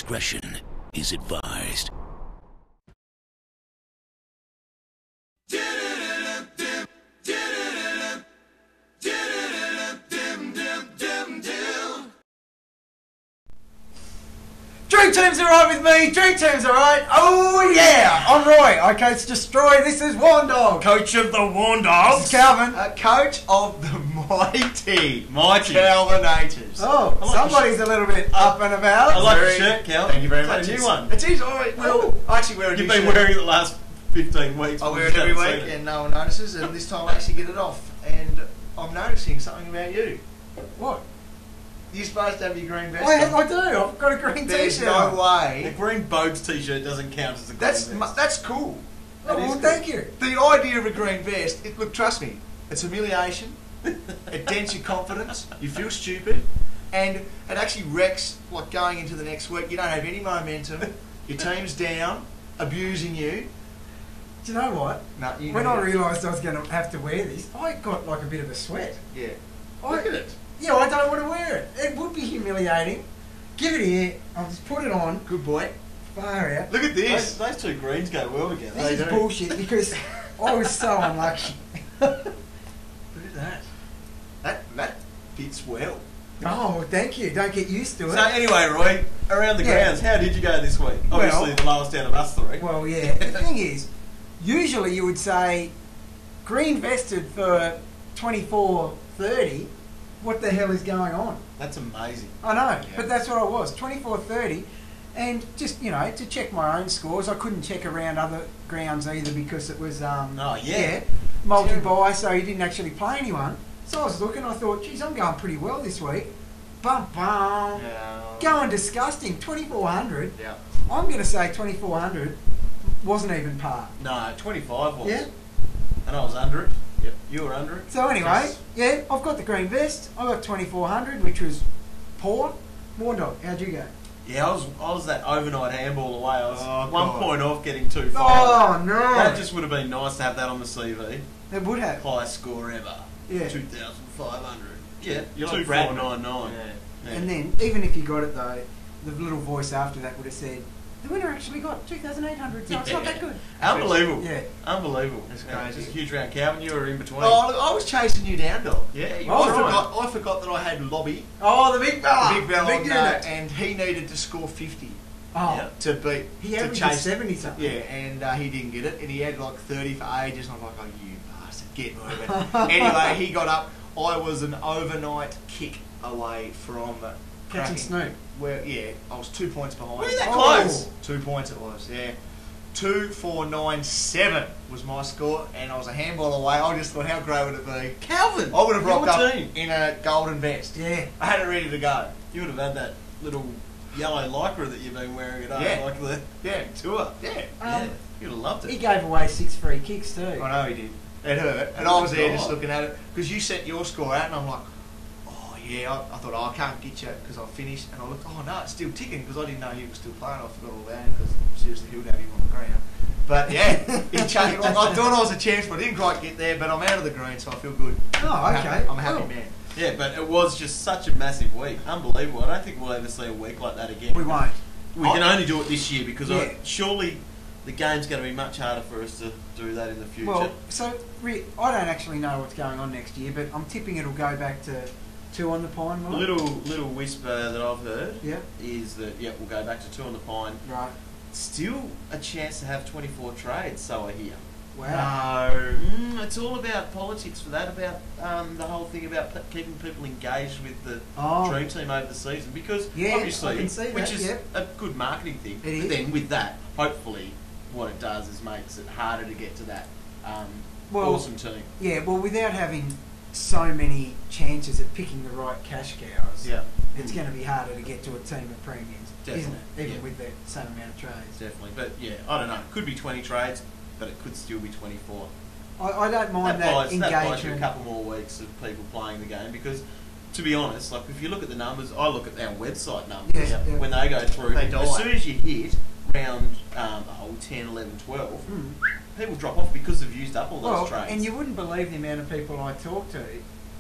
discretion is advised. Dream Team's alright with me. Dream Team's alright. Oh yeah, I'm Roy. I coach Destroy. This is Warn Dog. Coach of the Warn Dogs. This is Calvin. Coach of the mighty Calvinators. Oh, like somebody's a little bit up and about. I like Very- the shirt, Cal. Thank you very Is that much. a new one. It is alright. Well, I actually wear a You've new been shirt. wearing it the last 15 weeks. I but wear we it just every haven't week seen it. and no one notices, and this time I actually get it off. And I'm noticing something about you. What? You're supposed to have your green vest on. I do. I've got a green There's t-shirt. no on. The way. green Bogues t-shirt doesn't count as a green vest. That's cool. Oh, That is well, cool. thank you. The idea of a green vest, look, trust me, it's humiliation. It dents your confidence. You feel stupid, and it actually wrecks like going into the next week. You don't have any momentum. Your team's down, abusing you. Do you know what? No, you When know I that. realised I was going to have to wear this, I got like a bit of a sweat. Yeah. Look at it. Yeah, I don't want to wear it. It would be humiliating. Give it here. I'll just put it on. Good boy. Far out. Look at this. Those two greens go well together. This is do. bullshit because I was so unlucky. Look at that. That fits well. Oh, well, thank you. Don't get used to it. So anyway, Roy, around the Yeah. grounds, how did you go this week? Obviously the lowest out of us three. Well, yeah. The thing is, usually you would say green vested for 24.30. What the hell is going on? That's amazing. I know, Yeah. but that's what I was, 24.30. And just, you know, to check my own scores, I couldn't check around other grounds either because it was, multi-buy, so he didn't actually play anyone. So I was looking, I thought, geez, I'm going pretty well this week. Bum, bum. Yeah. Going disgusting, 2,400. Yeah. I'm going to say 2,400 wasn't even par. No, 25 was. Yeah. And I was under it. Yep. You were under it. So anyway, Yes. yeah, I've got the green vest. I got 2,400, which was poor. Warn Dog, how'd you go? Yeah, I was that overnight handball away. I was Oh, 1 God. point off getting 2-5. Oh, no. That just would have been nice to have that on the CV. It would have. Highest score ever. Yeah. 2,500. Yeah, You're like Bradman. 2,499. Yeah. Yeah. And then, even if you got it though, the little voice after that would have said, the winner actually got 2,800, so it's not that good. Unbelievable. Yeah. Unbelievable. That's Yeah, crazy. just a huge round. Calvin, you were in between. Oh, look, I was chasing you down, dog. Yeah, you Oh, were right. I forgot that I had Lobby, Oh, the big fella. the big fella, big on, unit. and he needed to score 50 Oh, Yeah. to beat. he to averaged chase 70 something. Yeah, and he didn't get it, and he had like 30 for ages, and I'm like, oh, you bastard, get moving. Anyway, he got up. I was an overnight kick away from Catching cracking. Snoop. Well, yeah, I was 2 points behind. Were you that Oh. close? 2 points it was, yeah. 2,497 was my score, and I was a handball away. I just thought, how great would it be? Calvin, I would have rocked your up team. in a golden vest. Yeah. I had it ready to go. You would have had that little yellow lycra that you've been wearing at home, Yeah. like the Yeah. tour. Yeah. Yeah, you'd have loved He it. gave away 6 free kicks too. I know he did. It hurt. And I was there just God. looking at it. Because you set your score out, and I'm like, oh, yeah. I thought, oh, I can't get you because I finished. And I looked, oh, no, it's still ticking because I didn't know he was still playing. I forgot all about him because seriously, he would have him on the ground. But yeah, he changed. Like, I thought I was a chance, but I didn't quite get there. But I'm out of the green, so I feel good. Oh, I'm okay. happy. I'm a happy Cool. man. Yeah, but it was just such a massive week. Unbelievable. I don't think we'll ever see a week like that again. We won't. We can only do it this year because Yeah. surely the game's going to be much harder for us to do that in the future. Well, so I don't actually know what's going on next year, but I'm tipping it'll go back to 2 on the pine. a Will it? little whisper that I've heard Yeah. is that, yeah, we'll go back to 2 on the pine. Right. Still a chance to have 24 trades, so I hear. Wow. No, it's all about politics for that, about the whole thing about keeping people engaged with the Oh. dream team over the season. Because Yeah, obviously, I can see which that, is yeah. a good marketing thing. It but is. then with that, hopefully, what it does is makes it harder to get to that Well, awesome team. Yeah, well, without having so many chances at picking the right cash cows, Yeah, it's going to be harder to get to a team of premiums, isn't Definitely, it? Even yeah. with the same amount of trades. definitely. But yeah, I don't know. Could be 20 trades, but it could still be 24. I don't mind That buys you a engagement. couple more weeks of people playing the game because, to be honest, like if you look at the numbers, I look at our website numbers Yeah, yeah. when they go through. They die. As soon as you hit round 10, 11, 12, people drop off because they've used up all those Well, trades. and you wouldn't believe the amount of people I talk to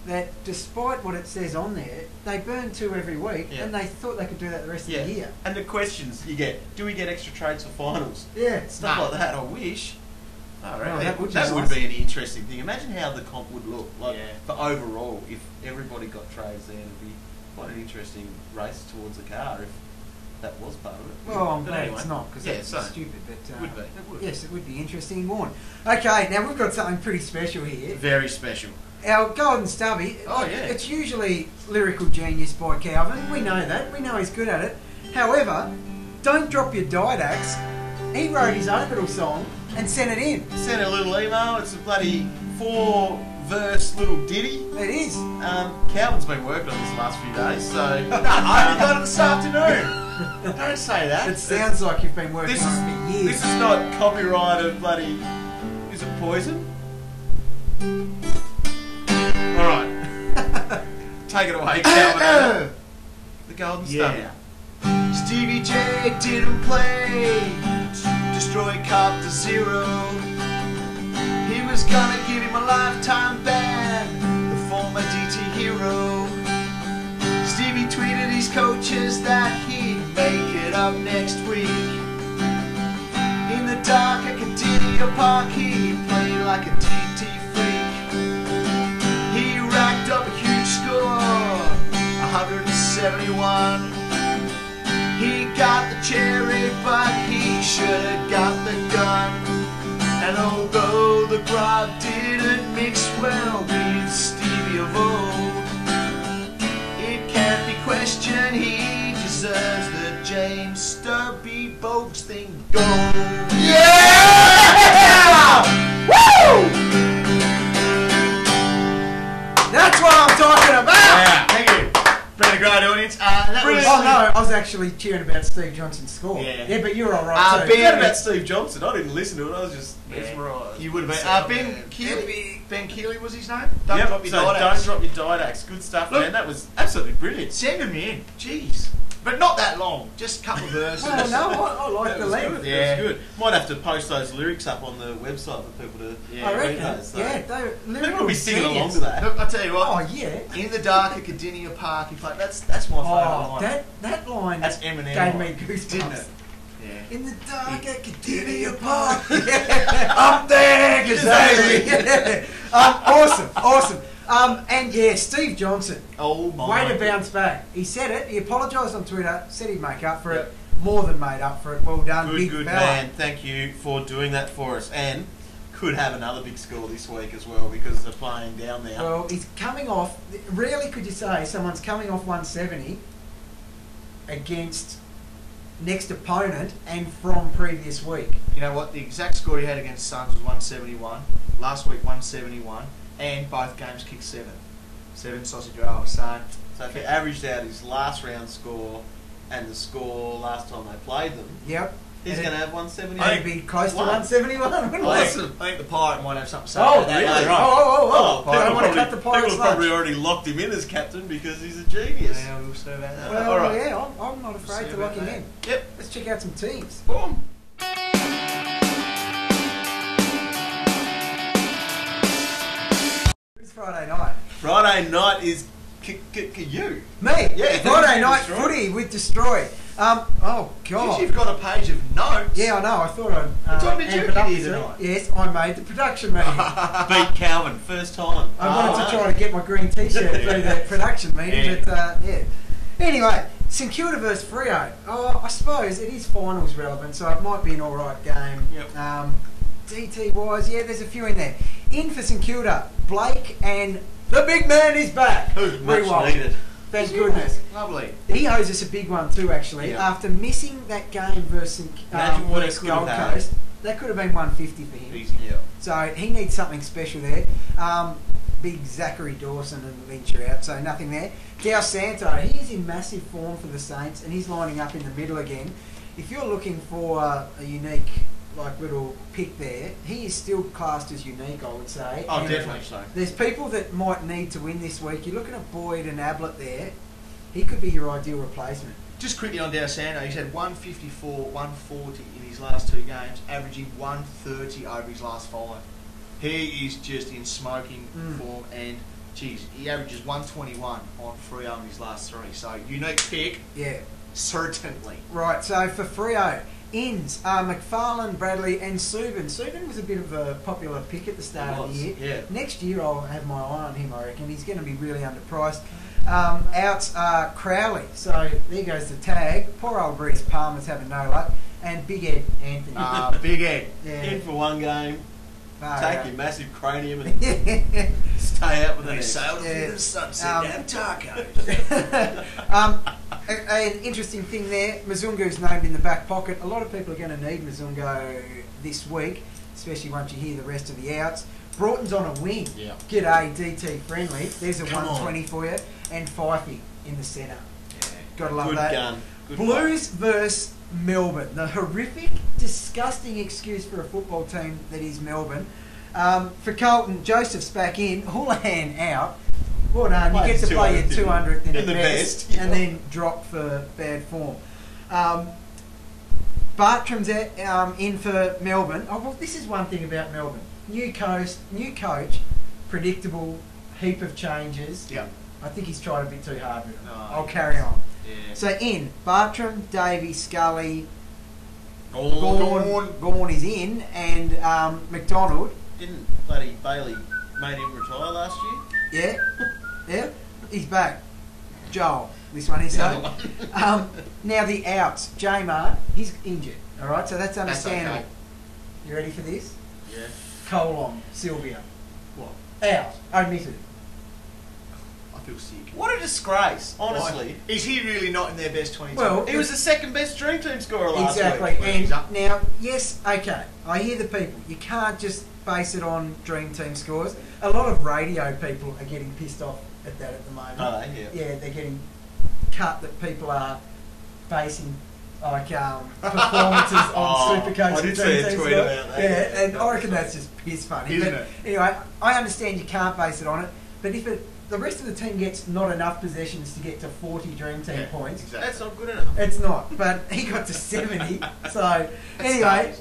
that despite what it says on there, they burn 2 every week, Yeah. and they thought they could do that the rest Yeah. of the year. And the questions you get: do we get extra trades for finals? Yeah, Stuff No. like that. I wish. All right, Oh, that would be that would nice. be an interesting thing. Imagine how the comp would look like Yeah. for overall if everybody got trades. Then it'd be quite an interesting race towards the car if that was part of it. Well, I'm But glad anyway. it's not because Yeah, that's so stupid. But it would be. It would. yes, it would be interesting. Warren. Okay, now we've got something pretty special here. Very special. Our Golden Stubby. Oh, yeah. It's usually lyrical genius by Calvin. We know that. We know he's good at it. However, don't drop your Didax. He wrote his own little song and sent it in. Sent a little email. It's a bloody 4-verse little ditty. It is. Calvin's been working on this the last few days, so I only got it this afternoon. Don't say that. It sounds like you've been working This on it for years. This is not copyright of bloody. Is it Poison? Alright. Take it away, Calvin. The Golden Stubby. Yeah. Stevie J didn't play. Destroy Cup to 0. He was gonna give him a lifetime ban. The former DT hero. Stevie tweeted his coaches that he'd make it up next week. In the dark at Cadinia Park, he played like a DT freak. He racked up a huge score, 171. He got the cherry, but he should have got the gun. And although the grog didn't mix well with Stevie of old, it can't be questioned he deserves the James Stubby Bogues thing gold. Yeah! Woo! That's what I'm talking about! Yeah, thank you. Been a great audience. That was, Oh no, I was actually cheering about Steve Johnson's score. Yeah. But you're alright too. Forget about Steve Johnson. I didn't listen to it. I was just mesmerised. You would have been. So Ben bad. Keeley. Ben Keeley was his name. Don't Yep, drop your so Didax. don't drop your Didax. Good stuff, Look. man. That was absolutely brilliant. Send them in. Jeez. But not that long. Just a couple of verses. Oh no, I like That the was length. good. Yeah. That was good. Might have to post those lyrics up on the website for people to Yeah. I read reckon. those. So Yeah, people will be singing along genius. to that. Look, I'll tell you what. Oh yeah. In the dark at Cadinia Park, he played. That's my favourite Oh, line. that line That's Eminem gave line, me goosebumps. didn't it? Yeah. In the dark at Cadinia Park. I'm there, Gazelle. Awesome. And yeah, Steve Johnson. Oh my. Way to bounce back. He said it. He apologised on Twitter. Said he'd make up for it. Yep. More than made up for it. Well done, big Good fella. man. Thank you for doing that for us. And could have another big score this week as well because they're playing down there. Well, he's coming off. Rarely could you say someone's coming off 170 against next opponent and from previous week. You know what? The exact score he had against Suns was 171. Last week 171, and both games kicked 7. 7 sausage rolls. So So if you averaged out his last round score and the score last time they played them, Yep. he's And going to have 170. It'd be close to One. 171, wouldn't it? Awesome. I think the Pirate might have something to say Oh, about that really? later Oh, on. I people don't want to probably- cut the Pirates' People have probably lunch. already locked him in as captain because he's a genius. Yeah, we'll see about that. Well, All right. yeah, I'm not afraid See to about lock him that. in. Yep. Let's check out some teams. Boom. Who's Friday night? Friday night is you. Me. Yeah, Friday night Destroy. footy with Destroy. Oh God. Since you've got a page of notes. Yeah, I know. I thought I'd. What time did you amp it get up here a bit. tonight? Yes, I made the production meeting. Beat Calvin, first time. I wanted to try to get my green t-shirt through the production meeting, Yeah. but yeah. Anyway, St Kilda versus Freo. Oh, I suppose it is finals relevant, so it might be an alright game. Yep. DT wise, yeah, there's a few in there. In for St Kilda, Blake and the big man is back. Who's much Rewald. needed. Thank goodness. Lovely. He owes us a big one too, actually. Yeah. After missing that game versus Imagine what it versus could have Gold had. Coast, that could have been 150 for him. Easy. Yeah. So he needs something special there. Big Zachary Dawson and Lynch are out, so nothing there. Dao Santo, he is in massive form for the Saints, and he's lining up in the middle again. If you're looking for a unique, little pick there, he is still classed as unique, I would say. Oh, And definitely so. There's people that might need to win this week. You're looking at Boyd and Ablett there. He could be your ideal replacement. Just quickly on Dao Santo, he's had 154, 140 in his last 2 games, averaging 130 over his last 5. He is just in smoking form, and geez, he averages 121 on Freo in his last 3. So unique pick, Yeah. certainly. Right, so for Freo, Inns, McFarlane, Bradley and Subin. Subin was a bit of a popular pick at the start of the year. Yeah. Next year I'll have my eye on him, I reckon. He's going to be really underpriced. Outs are Crowley, so there goes the tag. Poor old Reece Palmer's having no luck. And Big Ed Anthony. Big Ed. In for one game, Far take out. your massive cranium and stay out with the next. sailed Yeah. through the sunset Um, and tacos. An interesting thing there, Mzungu's named in the back pocket. A lot of people are going to need Mzungu this week, especially once you hear the rest of the outs. Broughton's on a wing. Yeah. G'day, DT friendly. There's a Come 120 for you. And Fifey in the centre. Gotta love Good that. gun. Good Blues versus Melbourne. The horrific, disgusting excuse for a football team that is Melbourne. For Carlton, Joseph's back in, Houlihan out. Well done, you get to play your 200th in the best, yeah. and then drop for bad form. Bartram's in for Melbourne. Oh, well, this is one thing about Melbourne. New coach, predictable, heap of changes. Yeah. I think he's tried a bit too hard with it. No, I'll carry on. Yeah. So in, Bartram, Davey, Scully, Gorn. Gorn is in, and McDonald, Didn't bloody Bailey made him retire last year? yeah, he's back. Joel, this one is The so. other one. Now the outs, Jamar, he's injured. All right, so that's That's understandable. okay. You ready for this? Yeah. Colom, Sylvia, What? out, omitted. I feel sick. What a disgrace, honestly. Why? Is he really not in their best 22? Well, He was the second best Dream Team scorer last Exactly, week. and He's up. now, yes, okay, I hear the people. You can't just base it on Dream Team scores. A lot of radio people are getting pissed off at that at the moment. Are they? Yeah. Yeah, they're getting cut that people are basing like performances on Oh, Supercoach I and did Dream see a Team tweet scores. about that. Yeah, and I reckon that's just piss funny. Isn't But it? Anyway, I understand you can't base it on it, but if the rest of the team gets not enough possessions to get to 40 Dream Team Yeah, points, exactly. That's not good enough. it's not, but he got to 70. So, anyway,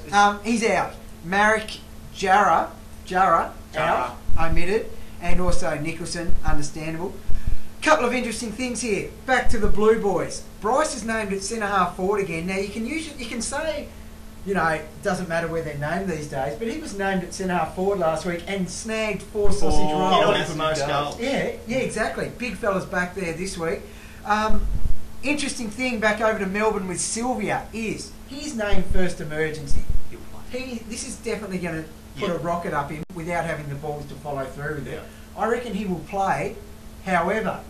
he's out. Marek Jara out, omitted, and also Nicholson, understandable. Couple of interesting things here. Back to the Blue Boys. Bryce is named at centre half forward again. Now you can say, you know, it doesn't matter where they're named these days, but he was named at centre half forward last week and snagged 4 sausage Oh, rolls. He got for most goals. Yeah, exactly. Big fella's back there this week. Interesting thing back over to Melbourne with Sylvia is he's named first emergency. This is definitely going to put a rocket up him without having the balls to follow through with it. Yeah. I reckon he will play. However,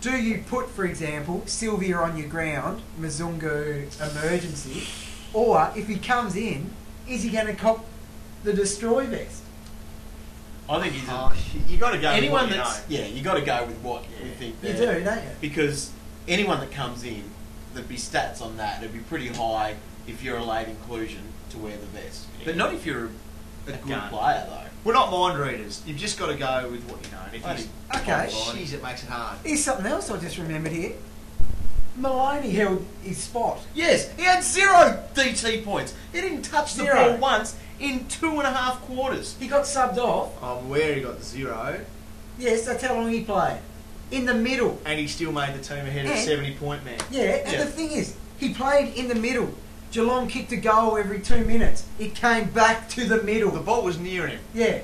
do you put, for example, Sylvia on your ground, Mzungu emergency, or if he comes in, is he going to cop the destroy vest? I think he's You got to go anyone with what you that's know. you got to go with what you think. You they're- do, don't you? Because anyone that comes in, there'd be stats on that. It'd be pretty high if you're a late inclusion to wear the vest, but not if you're a good Gun. player though. We're not mind readers. You've just got to go with what you know. And if he's Okay. jeez, it makes it hard. Here's something else I just remembered here. Maloney held his spot. Yes, he had 0 DT points. He didn't touch the 0. ball once in 2.5 quarters. He got subbed off. I'm aware he got the 0, Yes, that's how long he played. In the middle. and he still made the team ahead of And- 70-point man. Yeah, and Yeah. the thing is, he played in the middle. Geelong kicked a goal every 2 minutes. It came back to the middle. The ball was near him. Yeah.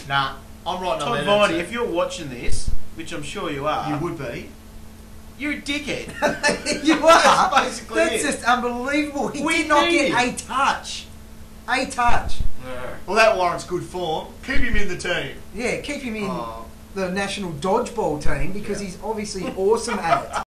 Nah, I'm writing Todd on Viney, that. if you're watching this, which I'm sure you are, You would be. you're a dickhead. You are. That's basically That's it. just unbelievable. He We did not need get him. a touch. A touch. Well, that warrants good form. Keep him in the team. Yeah, keep him in Oh. the national dodgeball team because Yeah. he's obviously awesome at it.